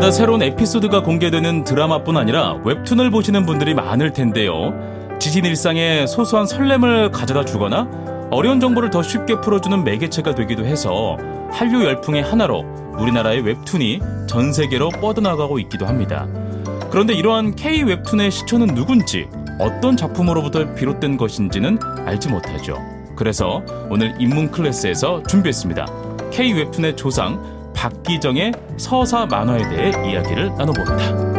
주말마다 새로운 에피소드가 공개되는 드라마뿐 아니라 웹툰을 보시는 분들이 많을 텐데요. 지친 일상에 소소한 설렘을 가져다 주거나 어려운 정보를 더 쉽게 풀어주는 매개체가 되기도 해서 한류 열풍의 하나로 우리나라의 웹툰이 전 세계로 뻗어나가고 있기도 합니다. 그런데 이러한 K-웹툰의 시초는 누군지, 어떤 작품으로부터 비롯된 것인지는 알지 못하죠. 그래서 오늘 인문 클래스에서 준비했습니다. K-웹툰의 조상 박기정의 서사 만화에 대해 이야기를 나눠봅니다.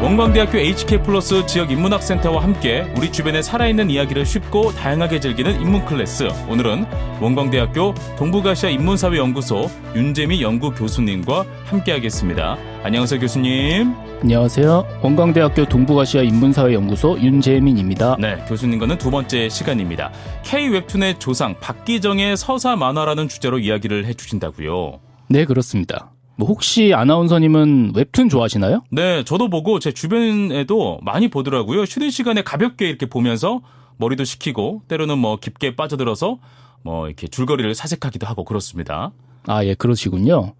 원광대학교 HK플러스 지역인문학센터와 함께 우리 주변의 살아있는 이야기를 쉽고 다양하게 즐기는 인문클래스. 오늘은 원광대학교 동북아시아 인문사회연구소 윤재미 연구교수님과 함께하겠습니다. 안녕하세요, 교수님. 안녕하세요. 원광대학교 동북아시아 인문사회연구소 윤재민입니다. 네, 교수님과는 두 번째 시간입니다. K-웹툰의 조상 박기정의 서사 만화라는 주제로 이야기를 해주신다고요? 네, 그렇습니다. 혹시 아나운서님은 웹툰 좋아하시나요? 네, 저도 보고 제 주변에도 많이 보더라고요. 쉬는 시간에 가볍게 이렇게 보면서 머리도 식히고 때로는 깊게 빠져들어서 이렇게 줄거리를 사색하기도 하고 그렇습니다. 아, 예, 그러시군요.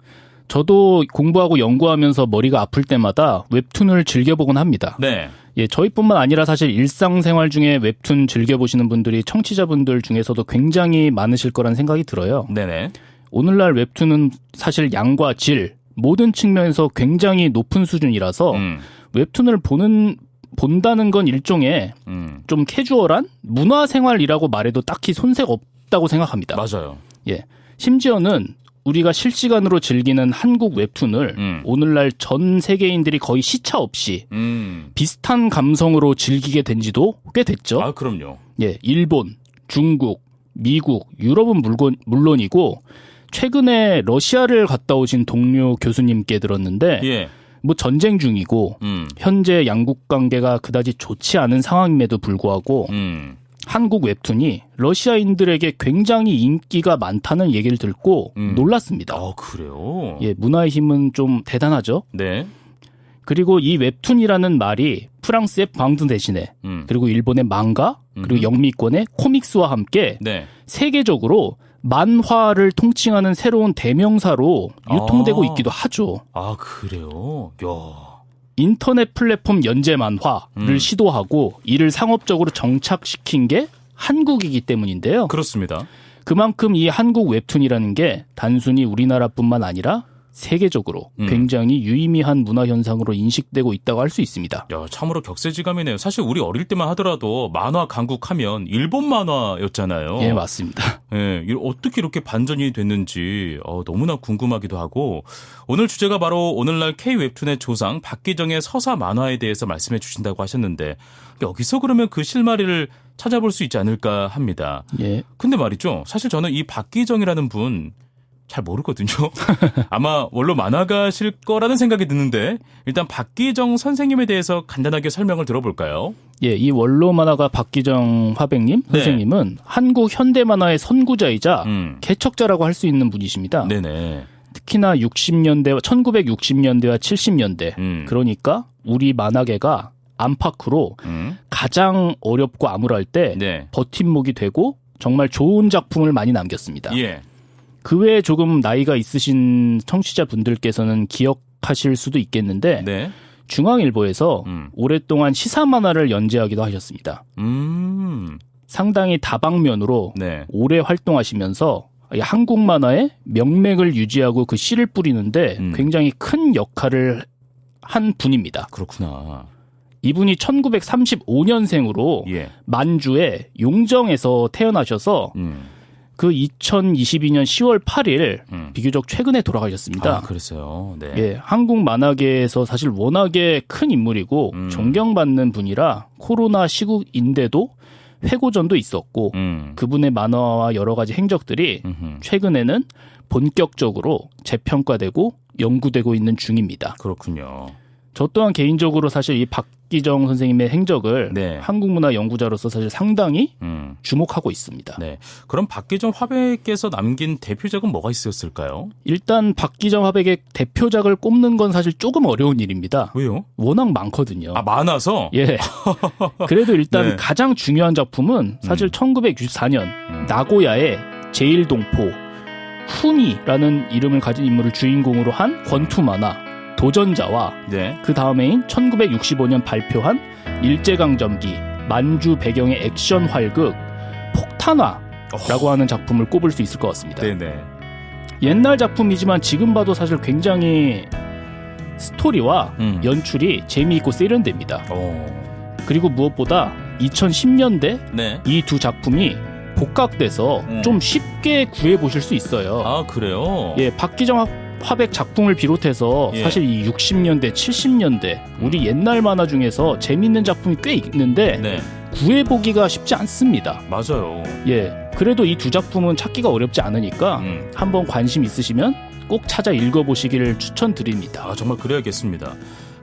저도 공부하고 연구하면서 머리가 아플 때마다 웹툰을 즐겨보곤 합니다. 네. 예, 저희뿐만 아니라 사실 일상생활 중에 웹툰 즐겨보시는 분들이 청취자분들 중에서도 굉장히 많으실 거란 생각이 들어요. 네네. 오늘날 웹툰은 사실 양과 질, 모든 측면에서 굉장히 높은 수준이라서 웹툰을 본다는 건 일종의 좀 캐주얼한 문화생활이라고 말해도 딱히 손색 없다고 생각합니다. 맞아요. 예, 심지어는 우리가 실시간으로 즐기는 한국 웹툰을 오늘날 전 세계인들이 거의 시차 없이 비슷한 감성으로 즐기게 된 지도 꽤 됐죠. 아, 그럼요. 예, 일본, 중국, 미국, 유럽은 물론이고 최근에 러시아를 갔다 오신 동료 교수님께 들었는데 예. 전쟁 중이고 현재 양국 관계가 그다지 좋지 않은 상황임에도 불구하고 한국 웹툰이 러시아인들에게 굉장히 인기가 많다는 얘기를 듣고 놀랐습니다. 그래요? 예, 문화의 힘은 좀 대단하죠. 네. 그리고 이 웹툰이라는 말이 프랑스의 방드 대신에 그리고 일본의 망가 그리고 영미권의 코믹스와 함께 네. 세계적으로 만화를 통칭하는 새로운 대명사로 유통되고 있기도 하죠. 아, 그래요? 야. 인터넷 플랫폼 연재 만화를 시도하고 이를 상업적으로 정착시킨 게 한국이기 때문인데요. 그렇습니다. 그만큼 이 한국 웹툰이라는 게 단순히 우리나라뿐만 아니라 세계적으로 굉장히 유의미한 문화 현상으로 인식되고 있다고 할 수 있습니다. 야, 참으로 격세지감이네요. 사실 우리 어릴 때만 하더라도 만화 강국하면 일본 만화였잖아요. 예, 맞습니다. 예, 어떻게 이렇게 반전이 됐는지 너무나 궁금하기도 하고 오늘 주제가 바로 오늘날 K-웹툰의 조상 박기정의 서사 만화에 대해서 말씀해 주신다고 하셨는데 여기서 그러면 그 실마리를 찾아볼 수 있지 않을까 합니다. 예. 근데 말이죠. 사실 저는 이 박기정이라는 분 잘 모르거든요. 아마 원로 만화가실 거라는 생각이 드는데 일단 박기정 선생님에 대해서 간단하게 설명을 들어볼까요? 예, 이 원로 만화가 박기정 화백님 선생님은 한국 현대 만화의 선구자이자 개척자라고 할 수 있는 분이십니다. 네네. 특히나 1960년대와 70년대 그러니까 우리 만화계가 안팎으로 가장 어렵고 암울할 때 네. 버팀목이 되고 정말 좋은 작품을 많이 남겼습니다. 예. 그 외에 조금 나이가 있으신 청취자분들께서는 기억하실 수도 있겠는데 네. 중앙일보에서 오랫동안 시사 만화를 연재하기도 하셨습니다. 상당히 다방면으로 네. 오래 활동하시면서 한국 만화의 명맥을 유지하고 그 씨를 뿌리는데 굉장히 큰 역할을 한 분입니다. 그렇구나. 이분이 1935년생으로 예. 만주의 용정에서 태어나셔서 그 2022년 10월 8일 비교적 최근에 돌아가셨습니다. 아, 그랬어요. 네. 예, 한국 만화계에서 사실 워낙에 큰 인물이고 존경받는 분이라 코로나 시국인데도 회고전도 있었고 그분의 만화와 여러 가지 행적들이 최근에는 본격적으로 재평가되고 연구되고 있는 중입니다. 그렇군요. 저 또한 개인적으로 사실 이 박기정 선생님의 행적을 네. 한국문화 연구자로서 사실 상당히 주목하고 있습니다. 네. 그럼 박기정 화백께서 남긴 대표작은 뭐가 있었을까요? 일단 박기정 화백의 대표작을 꼽는 건 사실 조금 어려운 일입니다. 왜요? 워낙 많거든요. 아, 많아서? 예. 그래도 일단 네. 가장 중요한 작품은 사실 1964년 나고야의 제1동포 훈이라는 이름을 가진 인물을 주인공으로 한 권투 만화 도전자와 네. 그 다음해인 1965년 발표한 일제강점기 만주 배경의 액션 활극 폭탄화라고 하는 작품을 꼽을 수 있을 것 같습니다. 네네. 옛날 작품이지만 지금 봐도 사실 굉장히 스토리와 연출이 재미있고 세련됩니다. 그리고 무엇보다 2010년대 네. 이 두 작품이 복각돼서 좀 쉽게 구해보실 수 있어요. 아, 그래요? 예, 박기정 화백 작품을 비롯해서 예. 사실 이 60년대, 70년대 우리 옛날 만화 중에서 재밌는 작품이 꽤 있는데 네. 구해보기가 쉽지 않습니다. 맞아요. 예, 그래도 이 두 작품은 찾기가 어렵지 않으니까 한번 관심 있으시면 꼭 찾아 읽어보시기를 추천드립니다. 아, 정말 그래야겠습니다.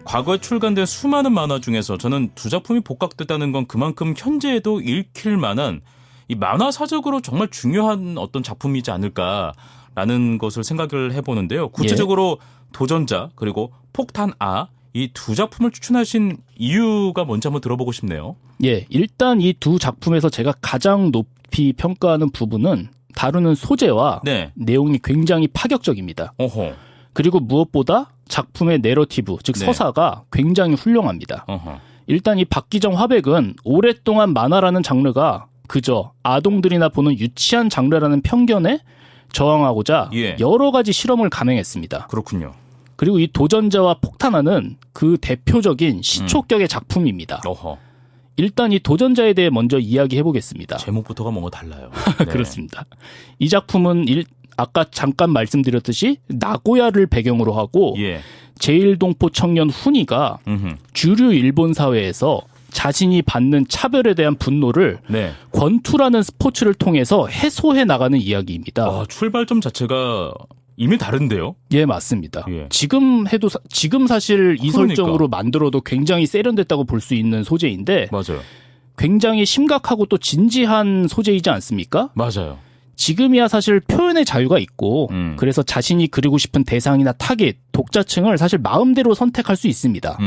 과거에 출간된 수많은 만화 중에서 저는 두 작품이 복각됐다는 건 그만큼 현재에도 읽힐 만한 이 만화사적으로 정말 중요한 어떤 작품이지 않을까라는 것을 생각을 해보는데요. 구체적으로 도전자 그리고 폭탄아 이 두 작품을 추천하신 이유가 뭔지 한번 들어보고 싶네요. 예, 일단 이 두 작품에서 제가 가장 높이 평가하는 부분은 다루는 소재와 네. 내용이 굉장히 파격적입니다. 어허. 그리고 무엇보다 작품의 내러티브, 즉 네. 서사가 굉장히 훌륭합니다. 어허. 일단 이 박기정 화백은 오랫동안 만화라는 장르가 그저 아동들이나 보는 유치한 장르라는 편견에 저항하고자 예. 여러 가지 실험을 감행했습니다. 그렇군요. 그리고 이 도전자와 폭탄화는 그 대표적인 시초격의 작품입니다. 어허. 일단 이 도전자에 대해 먼저 이야기해 보겠습니다. 제목부터가 뭔가 달라요. 네. 그렇습니다. 이 작품은 아까 잠깐 말씀드렸듯이 나고야를 배경으로 하고 예. 제1동포 청년 훈이가 주류 일본 사회에서 자신이 받는 차별에 대한 분노를 네. 권투라는 스포츠를 통해서 해소해 나가는 이야기입니다. 아, 출발점 자체가 이미 다른데요? 예, 맞습니다. 예. 지금 사실 이 그러니까. 설정으로 만들어도 굉장히 세련됐다고 볼 수 있는 소재인데 맞아요. 굉장히 심각하고 또 진지한 소재이지 않습니까? 맞아요. 지금이야 사실 표현의 자유가 있고 그래서 자신이 그리고 싶은 대상이나 타겟, 독자층을 사실 마음대로 선택할 수 있습니다.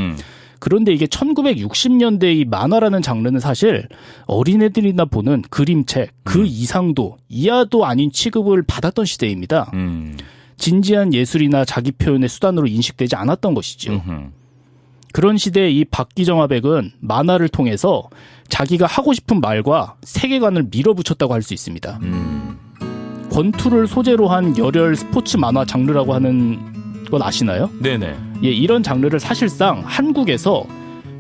그런데 이게 1960년대 이 만화라는 장르는 사실 어린애들이나 보는 그림책 그 이상도 이하도 아닌 취급을 받았던 시대입니다. 진지한 예술이나 자기 표현의 수단으로 인식되지 않았던 것이죠. 그런 시대에 이 박기정 화백은 만화를 통해서 자기가 하고 싶은 말과 세계관을 밀어붙였다고 할 수 있습니다. 권투를 소재로 한 열혈 스포츠 만화 장르라고 하는 건 아시나요? 네네. 예, 이런 장르를 사실상 한국에서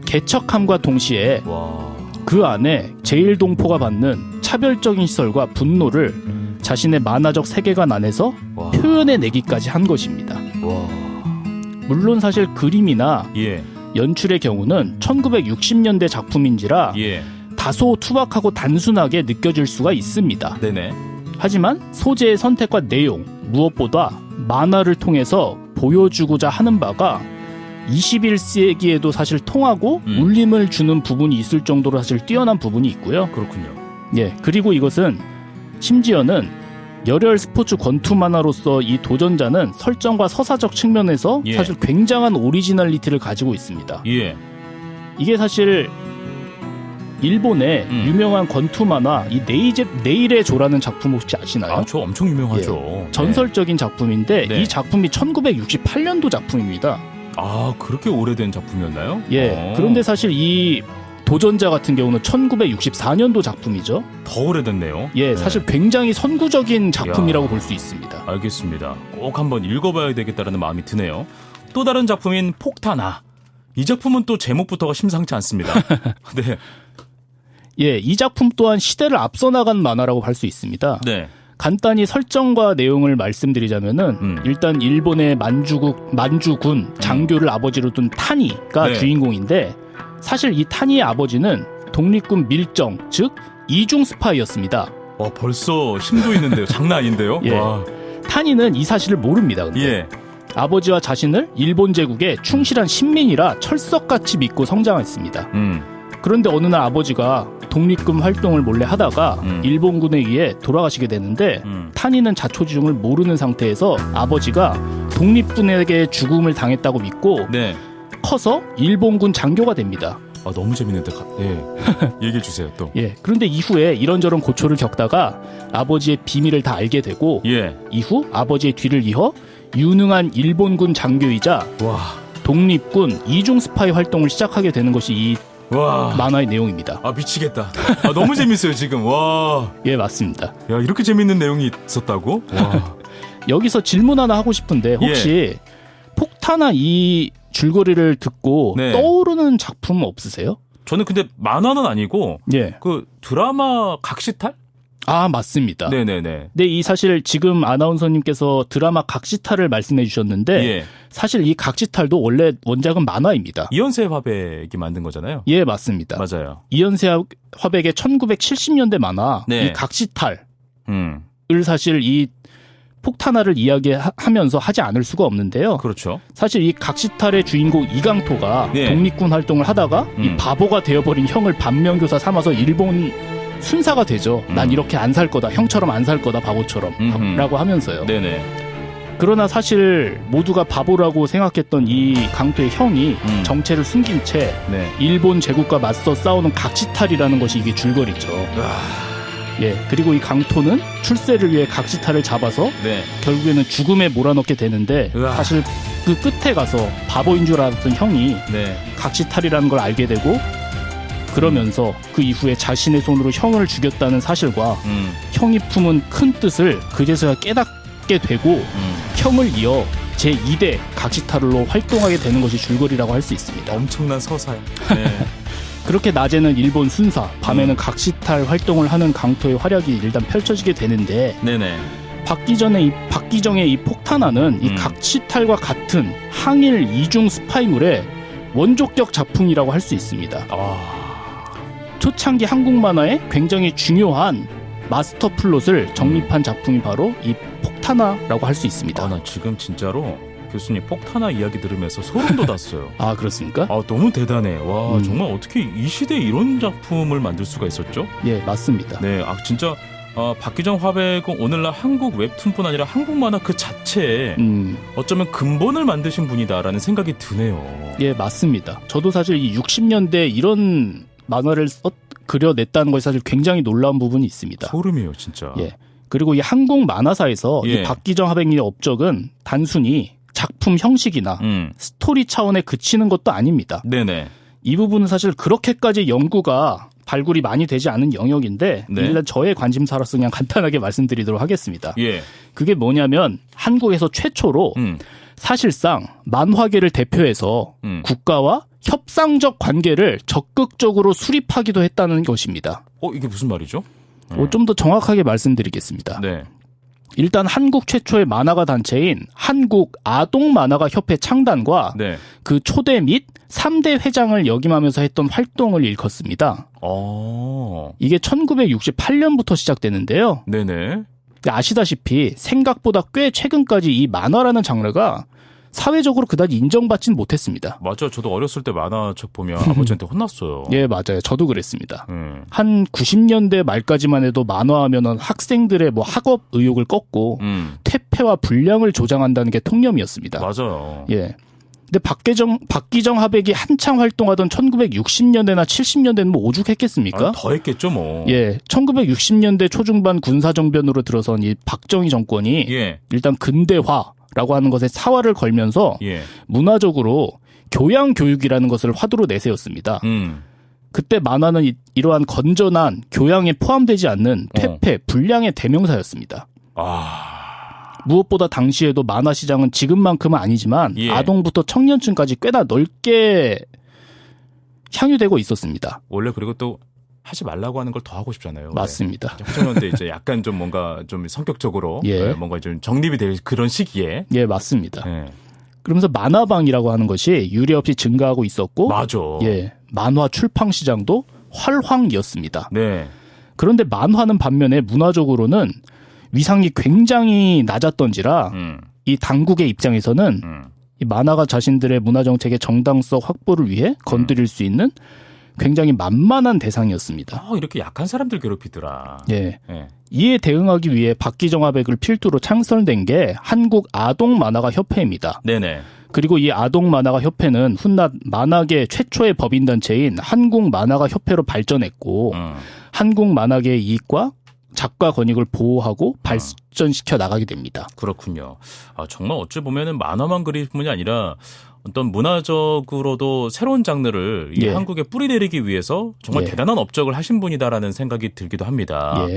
개척함과 동시에 와. 그 안에 제1동포가 받는 차별적인 시설과 분노를 자신의 만화적 세계관 안에서 와. 표현해내기까지 한 것입니다. 와. 물론 사실 그림이나 예. 연출의 경우는 1960년대 작품인지라 예. 다소 투박하고 단순하게 느껴질 수가 있습니다. 네네. 하지만 소재의 선택과 내용, 무엇보다 만화를 통해서 보여주고자 하는 바가 21세기에도 사실 통하고 울림을 주는 부분이 있을 정도로 사실 뛰어난 부분이 있고요. 그렇군요. 예, 그리고 이것은 심지어는 열혈 스포츠 권투 만화로서 이 도전자는 설정과 서사적 측면에서 예. 사실 굉장한 오리지널리티를 가지고 있습니다. 예. 이게 사실 일본의 유명한 권투 만화 이 네일의 조라는 작품 혹시 아시나요? 아, 저 엄청 유명하죠. 전설적인 작품인데 네. 이 작품이 1968년도 작품입니다. 아, 그렇게 오래된 작품이었나요? 예. 그런데 사실 이 도전자 같은 경우는 1964년도 작품이죠. 더 오래됐네요. 예, 네. 사실 굉장히 선구적인 작품이라고 볼 수 있습니다. 알겠습니다. 꼭 한번 읽어봐야 되겠다는 마음이 드네요. 또 다른 작품인 폭탄아. 이 작품은 또 제목부터가 심상치 않습니다. 네. 예, 이 작품 또한 시대를 앞서 나간 만화라고 할 수 있습니다. 네. 간단히 설정과 내용을 말씀드리자면은 일단 일본의 만주군 장교를 아버지로 둔 타니가 네. 주인공인데 사실 이 타니의 아버지는 독립군 밀정, 즉 이중 스파이였습니다. 와, 벌써 심도 있는데요. 장난 아닌데요? 예. 와. 타니는 이 사실을 모릅니다. 근데. 예. 아버지와 자신을 일본 제국의 충실한 신민이라 철석같이 믿고 성장했습니다. 그런데 어느 날 아버지가 독립군 활동을 몰래 하다가 일본군에 의해 돌아가시게 되는데 탄이는 자초지종을 모르는 상태에서 아버지가 독립군에게 죽음을 당했다고 믿고 네. 커서 일본군 장교가 됩니다. 아, 너무 재밌는데. 예. 얘기해 주세요, 또. 예. 그런데 이후에 이런저런 고초를 겪다가 아버지의 비밀을 다 알게 되고 예. 이후 아버지의 뒤를 이어 유능한 일본군 장교이자 와. 독립군 이중 스파이 활동을 시작하게 되는 것이 이 와. 만화의 내용입니다. 아, 미치겠다. 아, 너무 재밌어요, 지금. 와. 예, 맞습니다. 야, 이렇게 재밌는 내용이 있었다고? 와. 여기서 질문 하나 하고 싶은데 혹시 폭탄아 이 줄거리를 듣고 네. 떠오르는 작품 없으세요? 저는 근데 만화는 아니고 예. 그 드라마 각시탈? 아, 맞습니다. 네네네. 네, 이 사실 지금 아나운서님께서 드라마 각시탈을 말씀해 주셨는데 예. 사실 이 각시탈도 원래 원작은 만화입니다. 이현세 화백이 만든 거잖아요. 예, 맞습니다. 맞아요. 이현세 화백의 1970년대 만화 네. 이 각시탈을 음. 사실 이 폭탄화를 이야기하면서 하지 않을 수가 없는데요. 그렇죠. 사실 이 각시탈의 주인공 이강토가 네. 독립군 활동을 하다가 이 바보가 되어버린 형을 반면교사 삼아서 일본 순사가 되죠. 난 이렇게 안 살 거다. 형처럼 안 살 거다. 바보처럼. 라고 하면서요. 네네. 그러나 사실 모두가 바보라고 생각했던 이 강토의 형이 정체를 숨긴 채 네. 일본 제국과 맞서 싸우는 각시탈이라는 것이 이게 줄거리죠. 예, 그리고 이 강토는 출세를 위해 각시탈을 잡아서 네. 결국에는 죽음에 몰아넣게 되는데 으아. 사실 그 끝에 가서 바보인 줄 알았던 형이 네. 각시탈이라는 걸 알게 되고 그러면서 그 이후에 자신의 손으로 형을 죽였다는 사실과 형이 품은 큰 뜻을 그제서야 깨닫게 되고 형을 이어 제2대 각시탈로 활동하게 되는 것이 줄거리라고 할 수 있습니다. 엄청난 서사야. 네. 그렇게 낮에는 일본 순사, 밤에는 각시탈 활동을 하는 강토의 활약이 일단 펼쳐지게 되는데 네네. 박기정의 이 폭탄화는 이 각시탈과 같은 항일 이중 스파이물의 원조격 작품이라고 할 수 있습니다. 초창기 한국 만화의 굉장히 중요한 마스터 플롯을 정립한 작품이 바로 이 폭탄화라고 할 수 있습니다. 나 지금 진짜로 교수님 폭탄화 이야기 들으면서 소름 돋았어요. 아, 그렇습니까? 너무 대단해. 와, 정말 어떻게 이 시대에 이런 작품을 만들 수가 있었죠? 예, 맞습니다. 네, 진짜 박기정 화백은 오늘날 한국 웹툰뿐 아니라 한국 만화 그 자체에 어쩌면 근본을 만드신 분이다라는 생각이 드네요. 예, 맞습니다. 저도 사실 이 60년대 이런 만화를 그려냈다는 것이 사실 굉장히 놀라운 부분이 있습니다. 소름이에요, 진짜. 예. 그리고 이 한국 만화사에서 이 박기정 화백님의 업적은 단순히 작품 형식이나 스토리 차원에 그치는 것도 아닙니다. 네네. 이 부분은 사실 그렇게까지 연구가 발굴이 많이 되지 않은 영역인데 네. 일단 저의 관심사로서 그냥 간단하게 말씀드리도록 하겠습니다. 예. 그게 뭐냐면 한국에서 최초로 사실상 만화계를 대표해서 국가와 협상적 관계를 적극적으로 수립하기도 했다는 것입니다. 이게 무슨 말이죠? 좀 더 정확하게 말씀드리겠습니다. 네. 일단 한국 최초의 만화가 단체인 한국 아동 만화가 협회 창단과 네. 그 초대 및 3대 회장을 역임하면서 했던 활동을 일컫습니다. 이게 1968년부터 시작되는데요. 네네. 아시다시피 생각보다 꽤 최근까지 이 만화라는 장르가 사회적으로 그다지 인정받지는 못했습니다. 맞아요. 저도 어렸을 때 만화책 보면 아버지한테 혼났어요. 예, 맞아요. 저도 그랬습니다. 한 90년대 말까지만 해도 만화하면은 학생들의 뭐 학업 의욕을 꺾고 퇴폐와 불량을 조장한다는 게 통념이었습니다. 맞아요. 예. 근데 박기정 화백이 한창 활동하던 1960년대나 70년대는 뭐 오죽했겠습니까? 더 했겠죠, 뭐. 예. 1960년대 초중반 군사정변으로 들어선 이 박정희 정권이 일단 근대화라고 하는 것에 사활을 걸면서 문화적으로 교양교육이라는 것을 화두로 내세웠습니다. 그때 만화는 이러한 건전한 교양에 포함되지 않는 퇴폐, 불량의 대명사였습니다. 무엇보다 당시에도 만화 시장은 지금만큼은 아니지만 아동부터 청년층까지 꽤나 넓게 향유되고 있었습니다. 원래 그리고 또 하지 말라고 하는 걸 더 하고 싶잖아요. 맞습니다. 청소년때 이제 약간 좀 뭔가 좀 성격적으로 뭔가 좀 정립이 될 그런 시기에. 예, 맞습니다. 그러면서 만화방이라고 하는 것이 유례없이 증가하고 있었고, 맞아. 예, 만화 출판 시장도 활황이었습니다. 네. 그런데 만화는 반면에 문화적으로는 위상이 굉장히 낮았던지라 이 당국의 입장에서는 이 만화가 자신들의 문화 정책의 정당성 확보를 위해 건드릴 수 있는 굉장히 만만한 대상이었습니다. 이렇게 약한 사람들 괴롭히더라. 예. 이에 대응하기 위해 박기정 화백을 필두로 창설된 게 한국 아동 만화가 협회입니다. 네네. 그리고 이 아동 만화가 협회는 훗날 만화계 최초의 법인단체인 한국 만화가 협회로 발전했고 한국 만화계의 이익과 작가 권익을 보호하고 발전시켜 나가게 됩니다. 그렇군요. 정말 어찌 보면은 만화만 그릴 뿐이 아니라 어떤 문화적으로도 새로운 장르를 이 한국에 뿌리내리기 위해서 정말 대단한 업적을 하신 분이다라는 생각이 들기도 합니다.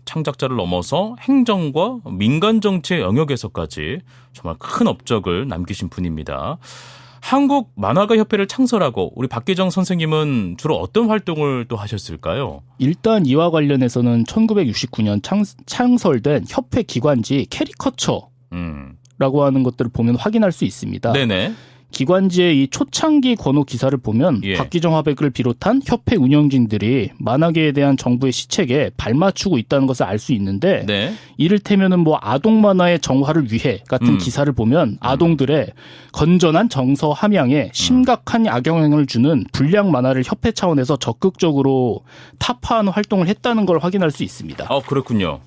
창작자를 넘어서 행정과 민간 정치의 영역에서까지 정말 큰 업적을 남기신 분입니다. 한국 만화가 협회를 창설하고 우리 박기정 선생님은 주로 어떤 활동을 또 하셨을까요? 일단 이와 관련해서는 1969년 창설된 협회 기관지 캐리커처라고 하는 것들을 보면 확인할 수 있습니다. 네네. 기관지의 이 초창기 권호 기사를 보면 박기정 화백을 비롯한 협회 운영진들이 만화계에 대한 정부의 시책에 발맞추고 있다는 것을 알 수 있는데 이를테면은 뭐 아동 만화의 정화를 위해 같은 기사를 보면 아동들의 건전한 정서 함양에 심각한 악영향을 주는 불량 만화를 협회 차원에서 적극적으로 타파하는 활동을 했다는 걸 확인할 수 있습니다. 그렇군요.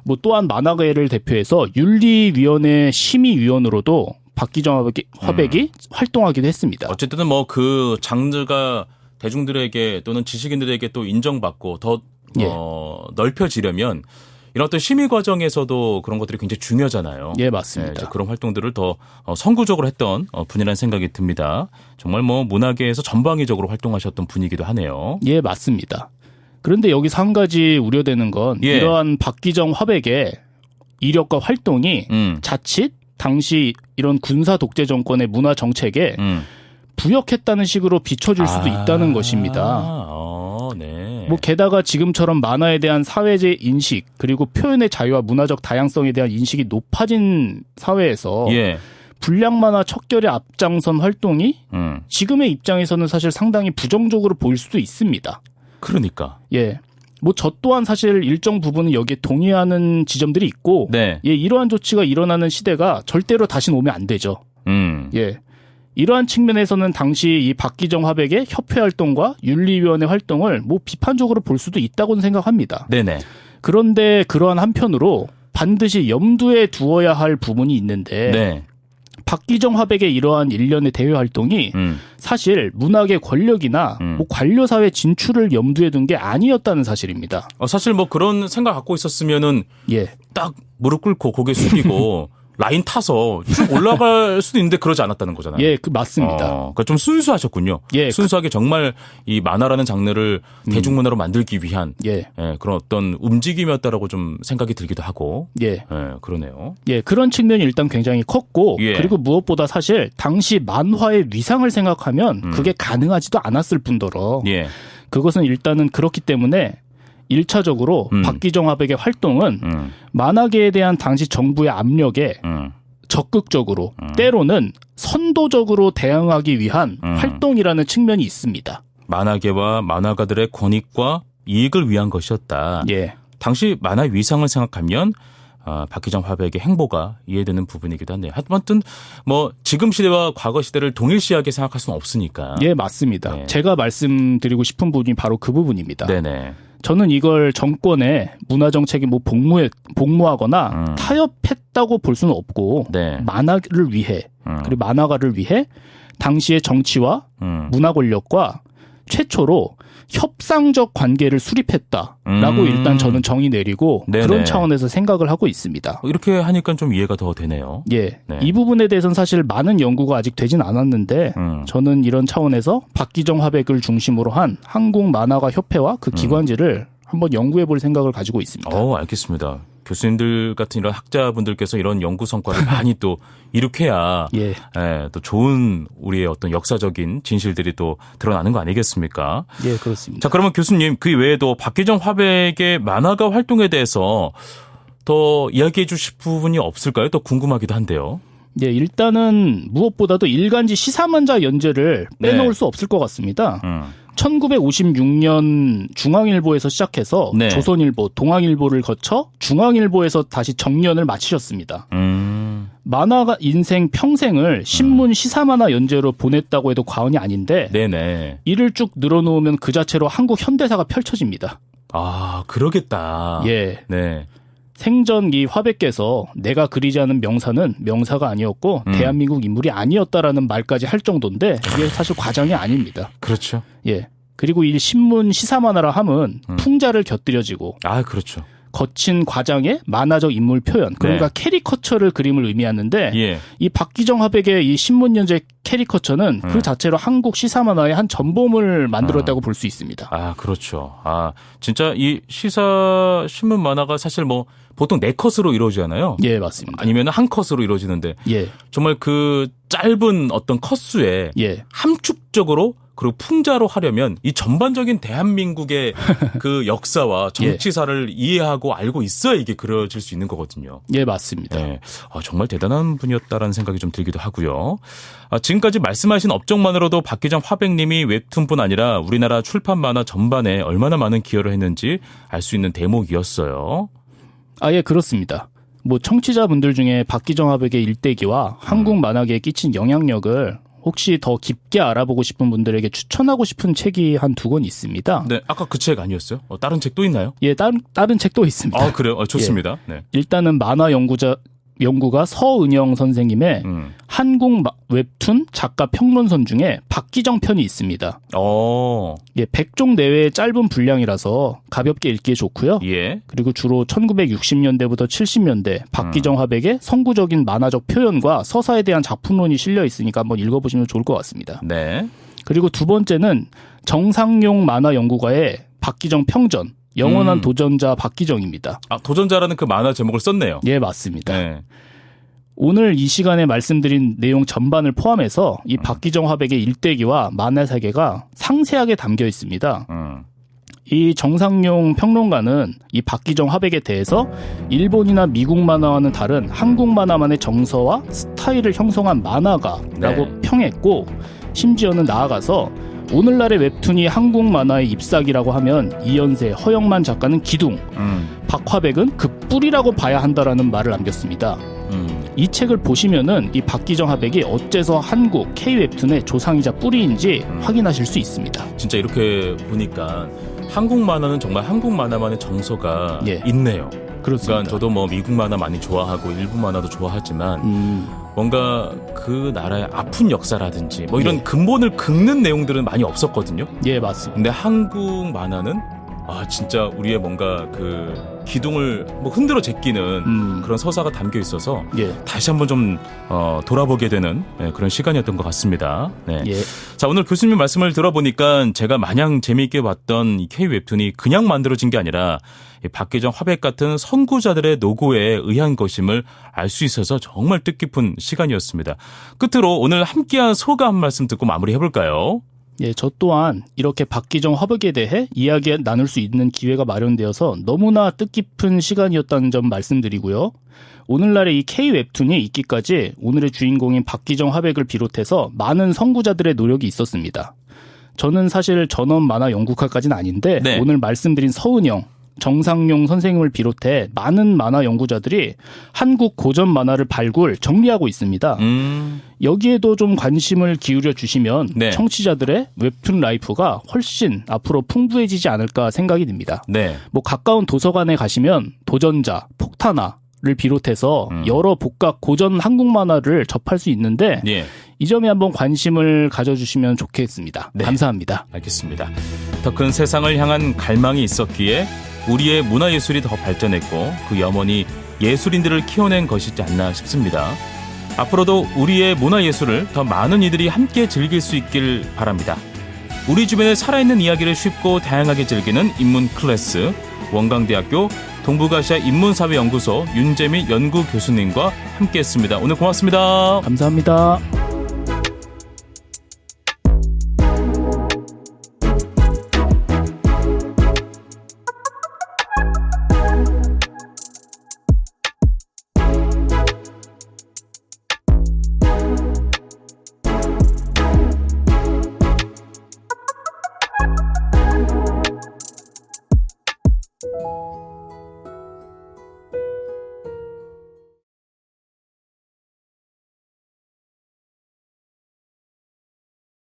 뭐 또한 만화계를 대표해서 윤리위원회 심의위원으로도 박기정 화백이 활동하기도 했습니다. 어쨌든 뭐 그 장르가 대중들에게 또는 지식인들에게 또 인정받고 더 넓혀지려면 이런 어떤 심의 과정에서도 그런 것들이 굉장히 중요하잖아요. 예, 맞습니다. 그런 활동들을 더 선구적으로 했던 분이라는 생각이 듭니다. 정말 뭐 문화계에서 전방위적으로 활동하셨던 분이기도 하네요. 예, 맞습니다. 그런데 여기서 한 가지 우려되는 건 이러한 박기정 화백의 이력과 활동이 자칫 당시 이런 군사 독재 정권의 문화 정책에 부역했다는 식으로 비춰질 수도 있다는 것입니다. 네. 뭐 게다가 지금처럼 만화에 대한 사회적 인식 그리고 표현의 자유와 문화적 다양성에 대한 인식이 높아진 사회에서 불량 만화 척결의 앞장선 활동이 지금의 입장에서는 사실 상당히 부정적으로 보일 수도 있습니다. 그러니까. 뭐 저 또한 사실 일정 부분은 여기에 동의하는 지점들이 있고 이러한 조치가 일어나는 시대가 절대로 다시는 오면 안 되죠. 이러한 측면에서는 당시 이 박기정 화백의 협회 활동과 윤리위원회 활동을 뭐 비판적으로 볼 수도 있다고는 생각합니다. 네네. 그런데 그러한 한편으로 반드시 염두에 두어야 할 부분이 있는데 박기정 화백의 이러한 일련의 대외 활동이 사실 문학의 권력이나 뭐 관료사회 진출을 염두에 둔 게 아니었다는 사실입니다. 사실 뭐 그런 생각 갖고 있었으면은 딱 무릎 꿇고 고개 숙이고 라인 타서 쭉 올라갈 수도 있는데 그러지 않았다는 거잖아요. 맞습니다. 그러니까 좀 순수하셨군요. 순수하게 정말 이 만화라는 장르를 대중문화로 만들기 위한 그런 어떤 움직임이었다라고 좀 생각이 들기도 하고. 그러네요. 그런 측면이 일단 굉장히 컸고 그리고 무엇보다 사실 당시 만화의 위상을 생각하면 그게 가능하지도 않았을 뿐더러 그것은 일단은 그렇기 때문에 1차적으로 박기정 화백의 활동은 만화계에 대한 당시 정부의 압력에 적극적으로 때로는 선도적으로 대응하기 위한 활동이라는 측면이 있습니다. 만화계와 만화가들의 권익과 이익을 위한 것이었다. 당시 만화 위상을 생각하면 박기정 화백의 행보가 이해되는 부분이기도 한데요. 하여튼 뭐 지금 시대와 과거 시대를 동일시하게 생각할 수는 없으니까. 맞습니다. 제가 말씀드리고 싶은 부분이 바로 그 부분입니다. 네네. 저는 이걸 정권의 문화정책에 뭐 복무하거나 타협했다고 볼 수는 없고 만화를 위해 그리고 만화가를 위해 당시의 정치와 문화 권력과 최초로 협상적 관계를 수립했다라고 일단 저는 정의 내리고 그런 차원에서 생각을 하고 있습니다. 이렇게 하니까 좀 이해가 더 되네요. 이 부분에 대해서는 사실 많은 연구가 아직 되진 않았는데 저는 이런 차원에서 박기정 화백을 중심으로 한 한국 만화가 협회와 그 기관지를 한번 연구해 볼 생각을 가지고 있습니다. 알겠습니다. 교수님들 같은 이런 학자분들께서 이런 연구 성과를 많이 또 이룩해야 또 좋은 우리의 어떤 역사적인 진실들이 또 드러나는 거 아니겠습니까? 그렇습니다. 자, 그러면 교수님 그 외에도 박기정 화백의 만화가 활동에 대해서 더 이야기해 주실 부분이 없을까요? 또 궁금하기도 한데요. 일단은 무엇보다도 일간지 시사만자 연재를 빼놓을 수 없을 것 같습니다. 1956년 중앙일보에서 시작해서 조선일보, 동아일보를 거쳐 중앙일보에서 다시 정년을 마치셨습니다. 만화가 인생 평생을 신문 시사 만화 연재로 보냈다고 해도 과언이 아닌데 네네. 이를 쭉 늘어놓으면 그 자체로 한국 현대사가 펼쳐집니다. 아, 그러겠다. 예. 네. 생전 이 화백께서 내가 그리지 않은 명사는 명사가 아니었고 대한민국 인물이 아니었다라는 말까지 할 정도인데 이게 사실 과장이 아닙니다. 그렇죠. 예. 그리고 이 신문 시사 만화라 함은 풍자를 곁들여지고 아, 그렇죠. 거친 과장의 만화적 인물 표현, 그러니까 캐리커처를 그림을 의미하는데 예. 이 박기정 화백의 이 신문 연재 캐리커처는 그 자체로 한국 시사 만화의 한 전범을 만들었다고 볼 수 있습니다. 아, 그렇죠. 아, 진짜 이 시사 신문 만화가 사실 뭐 보통 4컷으로 이루어지잖아요. 예, 맞습니다. 아니면 한 컷으로 이루어지는데 예. 정말 그 짧은 어떤 컷수에 예. 함축적으로 그리고 풍자로 하려면 이 전반적인 대한민국의 그 역사와 정치사를 이해하고 알고 있어야 이게 그려질 수 있는 거거든요. 예, 맞습니다. 네. 아, 정말 대단한 분이었다라는 생각이 좀 들기도 하고요. 아, 지금까지 말씀하신 업적만으로도 박기정 화백님이 웹툰뿐 아니라 우리나라 출판 만화 전반에 얼마나 많은 기여를 했는지 알 수 있는 대목이었어요. 아, 예, 그렇습니다. 뭐 청취자분들 중에 박기정 화백의 일대기와 한국 만화계에 끼친 영향력을 혹시 더 깊게 알아보고 싶은 분들에게 추천하고 싶은 책이 한 2권 있습니다. 네, 아까 그 책 아니었어요? 다른 책 또 있나요? 예, 다른 책도 있습니다. 아, 그래요? 좋습니다. 예. 네. 일단은 만화 연구가 서은영 선생님의 한국 웹툰 작가 평론선 중에 박기정 편이 있습니다. 예, 100종 내외의 짧은 분량이라서 가볍게 읽기에 좋고요. 예. 그리고 주로 1960년대부터 70년대 박기정 화백의 선구적인 만화적 표현과 서사에 대한 작품론이 실려 있으니까 한번 읽어보시면 좋을 것 같습니다. 네. 그리고 두 번째는 정상용 만화 연구가의 박기정 평전, 영원한 도전자 박기정입니다. 아, 도전자라는 그 만화 제목을 썼네요. 예, 맞습니다. 네. 오늘 이 시간에 말씀드린 내용 전반을 포함해서 이 박기정 화백의 일대기와 만화 세계가 상세하게 담겨 있습니다. 이 정상용 평론가는 이 박기정 화백에 대해서 일본이나 미국 만화와는 다른 한국 만화만의 정서와 스타일을 형성한 만화가라고 평했고, 심지어는 나아가서 오늘날의 웹툰이 한국 만화의 잎사귀라고 하면 이연세, 허영만 작가는 기둥, 박화백은 그 뿌리라고 봐야 한다라는 말을 남겼습니다. 이 책을 보시면은 이 박기정 화백이 어째서 한국 K-웹툰의 조상이자 뿌리인지 확인하실 수 있습니다. 진짜 이렇게 보니까 한국 만화는 정말 한국 만화만의 정서가 있네요. 그렇습니다. 그러니까 저도 뭐 미국 만화 많이 좋아하고 일본 만화도 좋아하지만 뭔가 그 나라의 아픈 역사라든지 뭐 이런 근본을 긁는 내용들은 많이 없었거든요. 예, 맞습니다. 근데 한국 만화는 진짜 우리의 뭔가 그 기둥을 뭐 흔들어 제끼는 그런 서사가 담겨 있어서 다시 한번 좀 돌아보게 되는 그런 시간이었던 것 같습니다. 네. 자, 오늘 교수님 말씀을 들어보니까 제가 마냥 재미있게 봤던 이 K-웹툰이 그냥 만들어진 게 아니라 이 박기정 화백 같은 선구자들의 노고에 의한 것임을 알 수 있어서 정말 뜻깊은 시간이었습니다. 끝으로 오늘 함께한 소감 한 말씀 듣고 마무리해볼까요? 예, 저 또한 이렇게 박기정 화백에 대해 이야기 나눌 수 있는 기회가 마련되어서 너무나 뜻깊은 시간이었다는 점 말씀드리고요. 오늘날의 이 K-웹툰이 있기까지 오늘의 주인공인 박기정 화백을 비롯해서 많은 선구자들의 노력이 있었습니다. 저는 사실 전업 만화 연구가까지는 아닌데 오늘 말씀드린 서은영, 정상용 선생님을 비롯해 많은 만화 연구자들이 한국 고전 만화를 발굴, 정리하고 있습니다. 여기에도 좀 관심을 기울여 주시면 청취자들의 웹툰 라이프가 훨씬 앞으로 풍부해지지 않을까 생각이 듭니다. 뭐 가까운 도서관에 가시면 도전자, 폭탄화를 비롯해서 여러 복각 고전 한국 만화를 접할 수 있는데 이 점에 한번 관심을 가져주시면 좋겠습니다. 감사합니다. 알겠습니다. 더 큰 세상을 향한 갈망이 있었기에 우리의 문화예술이 더 발전했고 그 염원이 예술인들을 키워낸 것이지 않나 싶습니다. 앞으로도 우리의 문화예술을 더 많은 이들이 함께 즐길 수 있길 바랍니다. 우리 주변에 살아있는 이야기를 쉽고 다양하게 즐기는 인문 클래스, 원광대학교 동북아시아 인문사회연구소 윤재미 연구교수님과 함께했습니다. 오늘 고맙습니다. 감사합니다.